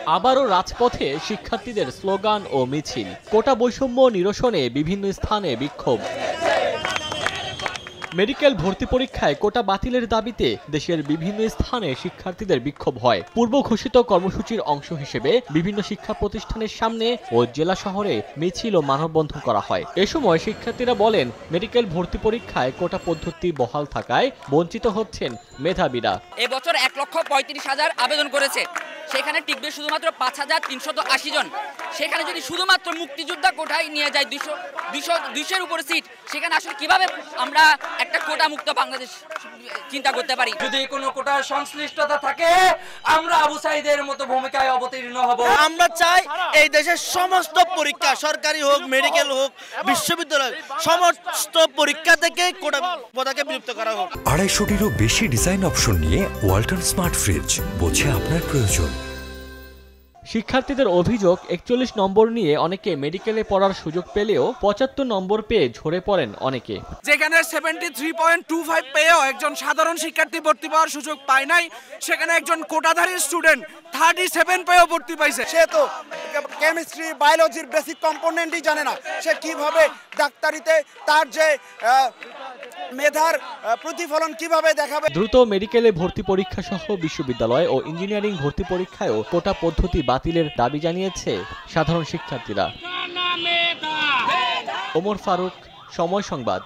আবারও রাজপথে শিক্ষার্থীদের স্লোগান ও মিছিল। কোটা বৈষম্য নিরসনে বিভিন্ন স্থানে বিক্ষোভ। মেডিকেল ভর্তি পরীক্ষায় কোটা বাতিলের দাবিতে দেশের বিভিন্ন স্থানে শিক্ষার্থীদের বিক্ষোভ হয়। পূর্ব ঘোষিত কর্মসূচির অংশ হিসেবে বিভিন্ন শিক্ষা প্রতিষ্ঠানের সামনে ও জেলা শহরে মিছিল ও মানববন্ধন করা হয়। এ সময় শিক্ষার্থীরা বলেন, মেডিকেল ভর্তি পরীক্ষায় কোটা পদ্ধতি বহাল থাকায় বঞ্চিত হচ্ছেন মেধাবীরা। এবছর 1,35,000 আবেদন করেছে, সেখানে টিকবে শুধুমাত্র 5,380 জন। সেখানে যদি শুধুমাত্র মুক্তিযোদ্ধা কোটায় নিয়ে যায় 200-200-200-এর উপরে সিট, সেখানে আসলে কিভাবে আমরা একটা কোটা মুক্ত বাংলাদেশ চিন্তা করতে পারি? যদি কোনো কোটার সংশ্লিষ্টতা থাকে, আমরা আবু সাইদের মতো ভূমিকায় অবতীর্ণ হব। আমরা চাই এই দেশের সমস্ত পরীক্ষা, সরকারি হোক, মেডিকেল হোক, বিশ্ববিদ্যালয়, সমস্ত পরীক্ষা থেকে কোটা প্রথাকে বিলুপ্ত করা হোক। 250-টিরও বেশি ডিজাইন অপশন নিয়ে ওয়ালটন স্মার্ট ফ্রিজ, বোঝে আপনার প্রয়োজন। শিক্ষার্থীদের অভিযোগ, 41 নম্বর নিয়ে অনেকে মেডিকেলে পড়ার সুযোগ পেলেও 75 নম্বর পেয়ে ঝরে পড়েন অনেকে। যেখানে 73.25 পেয়েও একজন সাধারণ শিক্ষার্থী ভর্তি পাওয়ার সুযোগ পায় নাই, সেখানে একজন কোটাধারী স্টুডেন্ট 37 পেয়েও ভর্তি পাইছে। সে তো কেমিস্ট্রি, বায়োলজির বেসিক কম্পোনেন্টই জানে না, সে কিভাবে ডাক্তারিতে তার যে মেধার প্রতিফলন কিভাবে দেখাবে। দ্রুত মেডিকেলে ভর্তি পরীক্ষা সহ বিশ্ববিদ্যালয় ও ইঞ্জিনিয়ারিং ভর্তি পরীক্ষায়ও কোটা পদ্ধতি বাতিলের দাবি জানিয়েছে সাধারণ শিক্ষার্থীরা। ওমর ফারুক, সময় সংবাদ।